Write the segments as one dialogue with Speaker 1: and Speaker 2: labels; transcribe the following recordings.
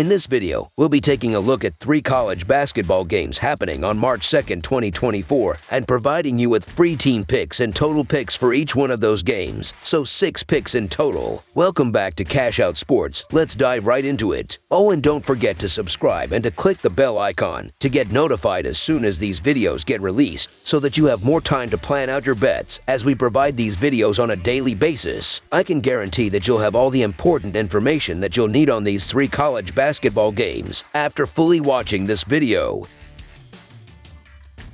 Speaker 1: In this video, we'll be taking a look at 3 college basketball games happening on March 2nd, 2024, and providing you with free team picks and total picks for each one of those games, so 6 picks in total. Welcome back to Cash Out Sports. Let's dive right into it. Oh, and don't forget to subscribe and to click the bell icon to get notified as soon as these videos get released, so that you have more time to plan out your bets as we provide these videos on a daily basis. I can guarantee that you'll have all the important information that you'll need on these 3 college basketball games after fully watching this video.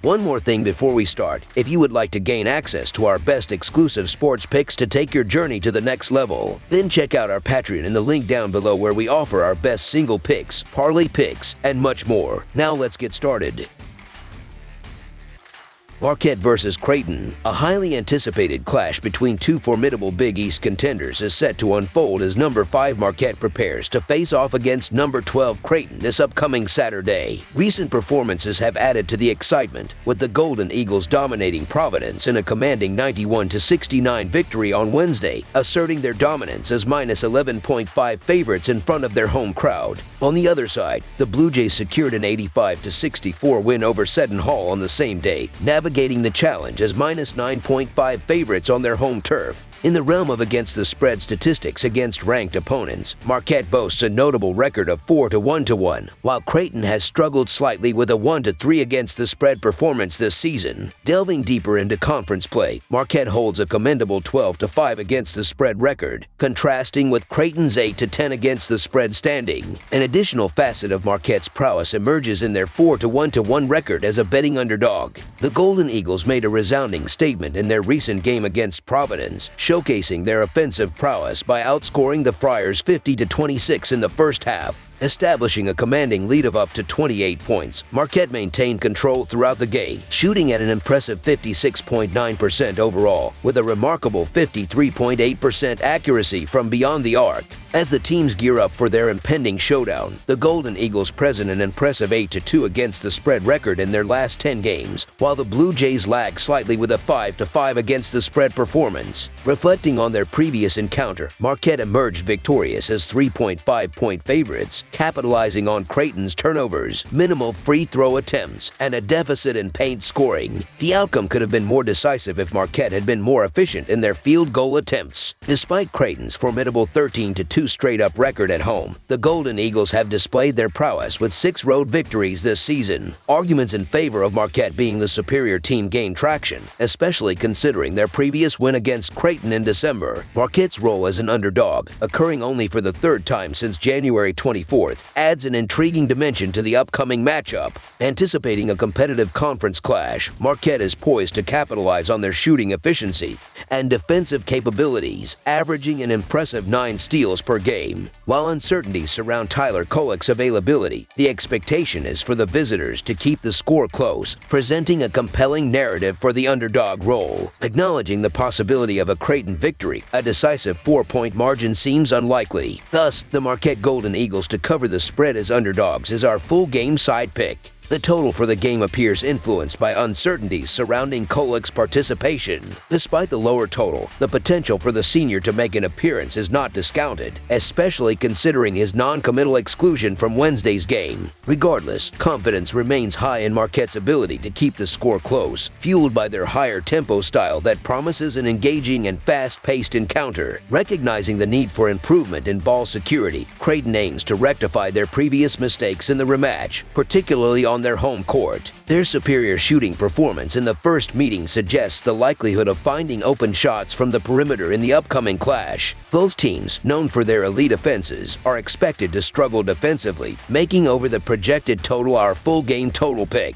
Speaker 1: One more thing before we start, if you would like to gain access to our best exclusive sports picks to take your journey to the next level, then check out our Patreon in the link down below where we offer our best single picks, parlay picks, and much more. Now let's get started. Marquette versus Creighton, a highly anticipated clash between 2 formidable Big East contenders, is set to unfold as number 5 Marquette prepares to face off against number 12 Creighton this upcoming Saturday. Recent performances have added to the excitement, with the Golden Eagles dominating Providence in a commanding 91-69 victory on Wednesday, asserting their dominance as minus 11.5 favorites in front of their home crowd. On the other side, the Blue Jays secured an 85-64 win over Seton Hall on the same day, navigating the challenge as minus 9.5 favorites on their home turf. In the realm of against the spread statistics against ranked opponents, Marquette boasts a notable record of 4-1-1, while Creighton has struggled slightly with a 1-3 against the spread performance this season. Delving deeper into conference play, Marquette holds a commendable 12-5 against the spread record, contrasting with Creighton's 8-10 against the spread standing. An additional facet of Marquette's prowess emerges in their 4-1-1 record as a betting underdog. The Golden Eagles made a resounding statement in their recent game against Providence, showcasing their offensive prowess by outscoring the Friars 50-26 in the first half, establishing a commanding lead of up to 28 points. Marquette maintained control throughout the game, shooting at an impressive 56.9% overall, with a remarkable 53.8% accuracy from beyond the arc. As the teams gear up for their impending showdown, the Golden Eagles present an impressive 8-2 against the spread record in their last 10 games, while the Blue Jays lag slightly with a 5-5 against the spread performance. Reflecting on their previous encounter, Marquette emerged victorious as 3.5-point favorites, capitalizing on Creighton's turnovers, minimal free throw attempts, and a deficit in paint scoring. The outcome could have been more decisive if Marquette had been more efficient in their field goal attempts. Despite Creighton's formidable 13-2 straight-up record at home, the Golden Eagles have displayed their prowess with 6 road victories this season. Arguments in favor of Marquette being the superior team gain traction, especially considering their previous win against Creighton in December. Marquette's role as an underdog, occurring only for the 3rd time since January 24th, adds an intriguing dimension to the upcoming matchup. Anticipating a competitive conference clash, Marquette is poised to capitalize on their shooting efficiency and defensive capabilities, averaging an impressive 9 steals per game. While uncertainties surround Tyler Kolek's availability, the expectation is for the visitors to keep the score close, presenting a compelling narrative for the underdog role. Acknowledging the possibility of a Creighton victory, a decisive 4-point margin seems unlikely. Thus, the Marquette Golden Eagles to cover the spread as underdogs is our full game side pick. The total for the game appears influenced by uncertainties surrounding Kolek's participation. Despite the lower total, the potential for the senior to make an appearance is not discounted, especially considering his non-committal exclusion from Wednesday's game. Regardless, confidence remains high in Marquette's ability to keep the score close, fueled by their higher tempo style that promises an engaging and fast-paced encounter. Recognizing the need for improvement in ball security, Creighton aims to rectify their previous mistakes in the rematch, particularly on their home court. Their superior shooting performance in the first meeting suggests the likelihood of finding open shots from the perimeter in the upcoming clash. Both teams, known for their elite offenses, are expected to struggle defensively, making over the projected total our full game total pick.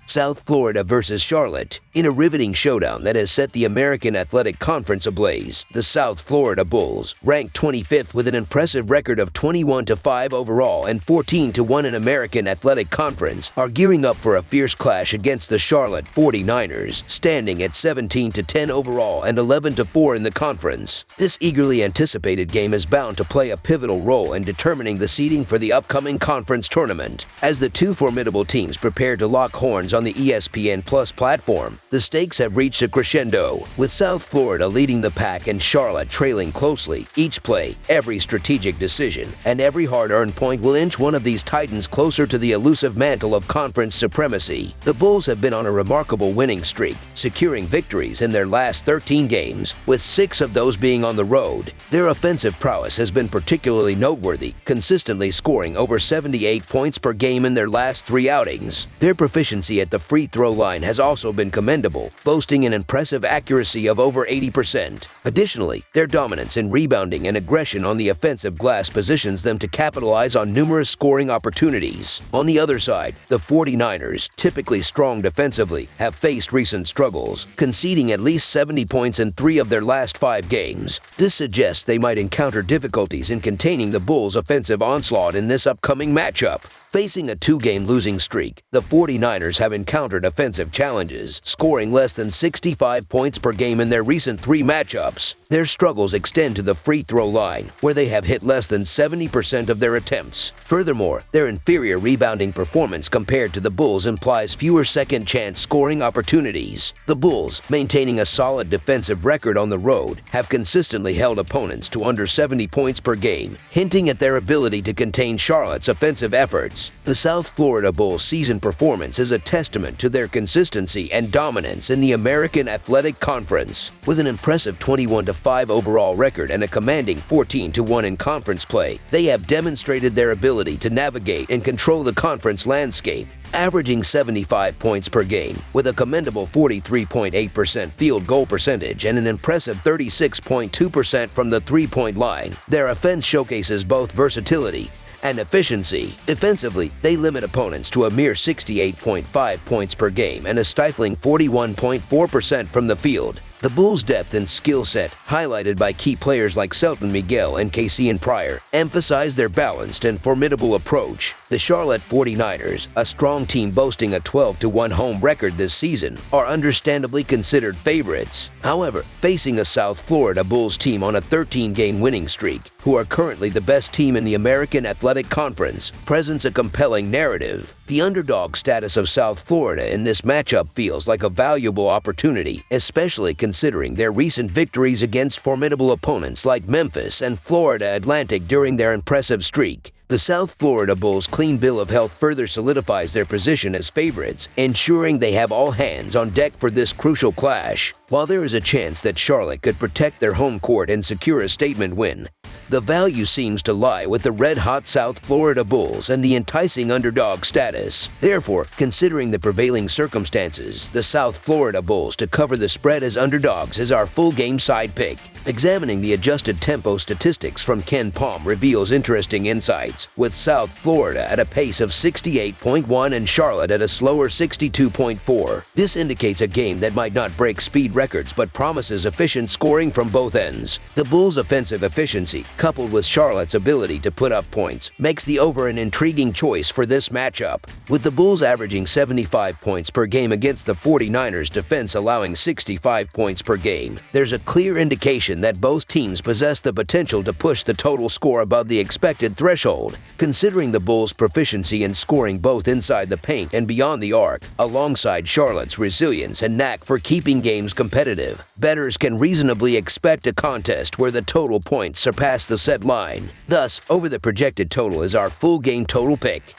Speaker 1: South Florida versus Charlotte. In a riveting showdown that has set the American Athletic Conference ablaze, the South Florida Bulls, ranked 25th with an impressive record of 21-5 overall and 14-1 in American Athletic Conference, are gearing up for a fierce clash against the Charlotte 49ers, standing at 17-10 overall and 11-4 in the conference. This eagerly anticipated game is bound to play a pivotal role in determining the seeding for the upcoming conference tournament, as the 2 formidable teams prepare to lock horns on the ESPN Plus platform, the stakes have reached a crescendo, with South Florida leading the pack and Charlotte trailing closely. Each play, every strategic decision, and every hard-earned point will inch one of these titans closer to the elusive mantle of conference supremacy. The Bulls have been on a remarkable winning streak, securing victories in their last 13 games, with 6 of those being on the road. Their offensive prowess has been particularly noteworthy, consistently scoring over 78 points per game in their last 3 outings. Their proficiency at the free throw line has also been commendable, boasting an impressive accuracy of over 80%. Additionally, their dominance in rebounding and aggression on the offensive glass positions them to capitalize on numerous scoring opportunities. On the other side, the 49ers, typically strong defensively, have faced recent struggles, conceding at least 70 points in 3 of their last 5 games. This suggests they might encounter difficulties in containing the Bulls' offensive onslaught in this upcoming matchup. Facing a 2-game losing streak, the 49ers have encountered offensive challenges, scoring less than 65 points per game in their recent 3 matchups. Their struggles extend to the free throw line, where they have hit less than 70% of their attempts. Furthermore, their inferior rebounding performance compared to the Bulls implies fewer second-chance scoring opportunities. The Bulls, maintaining a solid defensive record on the road, have consistently held opponents to under 70 points per game, hinting at their ability to contain Charlotte's offensive efforts. The South Florida Bulls' season performance is a testament to their consistency and dominance in the American Athletic Conference. With an impressive 21-5 overall record and a commanding 14-1 in conference play, they have demonstrated their ability to navigate and control the conference landscape, averaging 75 points per game, with a commendable 43.8% field goal percentage and an impressive 36.2% from the three-point line. Their offense showcases both versatility and efficiency. Defensively, they limit opponents to a mere 68.5 points per game and a stifling 41.4% from the field. The Bulls' depth and skill set, highlighted by key players like Selton Miguel and KC Pryor, emphasize their balanced and formidable approach. The Charlotte 49ers, a strong team boasting a 12-1 home record this season, are understandably considered favorites. However, facing a South Florida Bulls team on a 13-game winning streak, who are currently the best team in the American Athletic Conference, presents a compelling narrative. The underdog status of South Florida in this matchup feels like a valuable opportunity, especially considering their recent victories against formidable opponents like Memphis and Florida Atlantic during their impressive streak. The South Florida Bulls' clean bill of health further solidifies their position as favorites, ensuring they have all hands on deck for this crucial clash. While there is a chance that Charlotte could protect their home court and secure a statement win, the value seems to lie with the red-hot South Florida Bulls and the enticing underdog status. Therefore, considering the prevailing circumstances, the South Florida Bulls to cover the spread as underdogs is our full-game side pick. Examining the adjusted tempo statistics from Ken Palm reveals interesting insights, with South Florida at a pace of 68.1 and Charlotte at a slower 62.4. This indicates a game that might not break speed records but promises efficient scoring from both ends. The Bulls' offensive efficiency, coupled with Charlotte's ability to put up points, makes the over an intriguing choice for this matchup. With the Bulls averaging 75 points per game against the 49ers defense allowing 65 points per game, there's a clear indication that both teams possess the potential to push the total score above the expected threshold. Considering the Bulls' proficiency in scoring both inside the paint and beyond the arc, alongside Charlotte's resilience and knack for keeping games competitive, bettors can reasonably expect a contest where the total points surpass the set line. Thus, over the projected total is our full game total pick.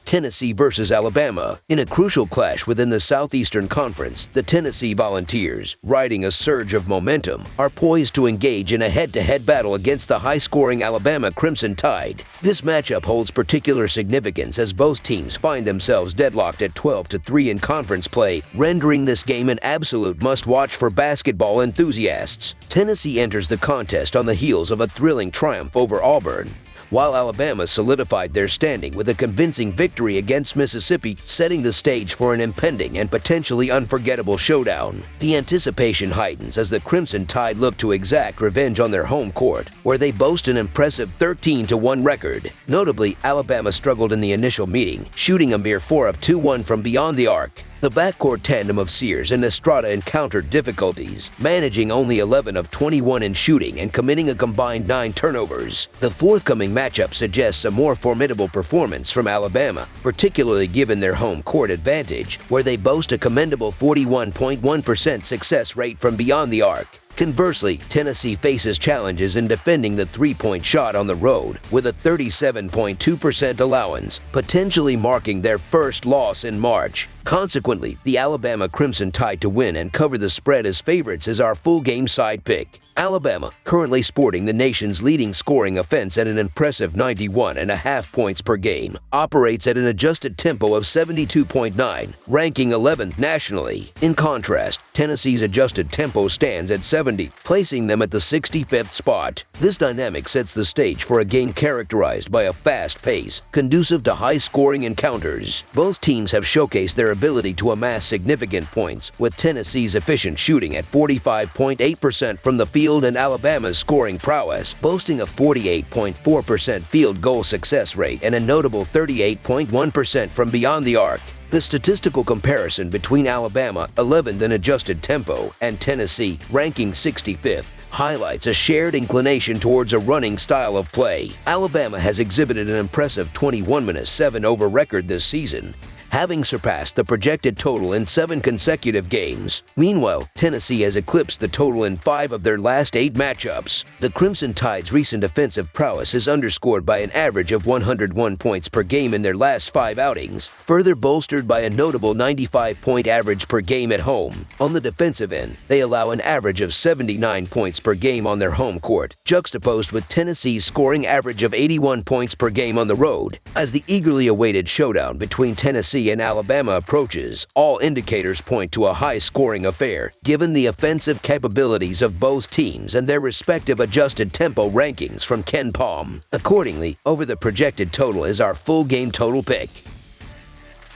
Speaker 1: Tennessee versus Alabama. In a crucial clash within the Southeastern Conference, the Tennessee Volunteers, riding a surge of momentum, are poised to engage in a head-to-head battle against the high-scoring Alabama Crimson Tide. This matchup holds particular significance as both teams find themselves deadlocked at 12-3 in conference play, rendering this game an absolute must-watch for basketball enthusiasts. Tennessee enters the contest on the heels of a thrilling triumph over Auburn, while Alabama solidified their standing with a convincing victory against Mississippi, setting the stage for an impending and potentially unforgettable showdown. The anticipation heightens as the Crimson Tide look to exact revenge on their home court, where they boast an impressive 13-1 record. Notably, Alabama struggled in the initial meeting, shooting a mere 4 of 21 from beyond the arc. The backcourt tandem of Sears and Estrada encountered difficulties, managing only 11 of 21 in shooting and committing a combined 9 turnovers. The forthcoming matchup suggests a more formidable performance from Alabama, particularly given their home court advantage, where they boast a commendable 41.1% success rate from beyond the arc. Conversely, Tennessee faces challenges in defending the three-point shot on the road with a 37.2% allowance, potentially marking their first loss in March. Consequently, the Alabama Crimson Tide to win and cover the spread as favorites is our full game side pick. Alabama, currently sporting the nation's leading scoring offense at an impressive 91.5 points per game, operates at an adjusted tempo of 72.9, ranking 11th nationally. In contrast, Tennessee's adjusted tempo stands at 70, placing them at the 65th spot. This dynamic sets the stage for a game characterized by a fast pace, conducive to high-scoring encounters. Both teams have showcased their ability to amass significant points, with Tennessee's efficient shooting at 45.8% from the field and Alabama's scoring prowess, boasting a 48.4% field goal success rate and a notable 38.1% from beyond the arc. The statistical comparison between Alabama, 11th in adjusted tempo, and Tennessee, ranking 65th, highlights a shared inclination towards a running style of play. Alabama has exhibited an impressive 21-7 over record this season, having surpassed the projected total in 7 consecutive games. Meanwhile, Tennessee has eclipsed the total in 5 of their last 8 matchups. The Crimson Tide's recent offensive prowess is underscored by an average of 101 points per game in their last 5 outings, further bolstered by a notable 95-point average per game at home. On the defensive end, they allow an average of 79 points per game on their home court, juxtaposed with Tennessee's scoring average of 81 points per game on the road. As the eagerly awaited showdown between Tennessee and Alabama approaches, all indicators point to a high-scoring affair, given the offensive capabilities of both teams and their respective adjusted tempo rankings from Ken Palm. Accordingly, over the projected total is our full game total pick.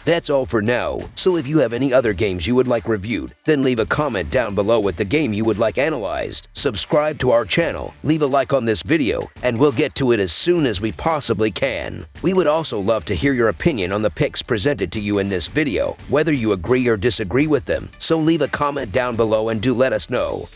Speaker 1: That's all for now, so if you have any other games you would like reviewed, then leave a comment down below with the game you would like analyzed. Subscribe to our channel, leave a like on this video, and we'll get to it as soon as we possibly can. We would also love to hear your opinion on the picks presented to you in this video, whether you agree or disagree with them, so leave a comment down below and do let us know.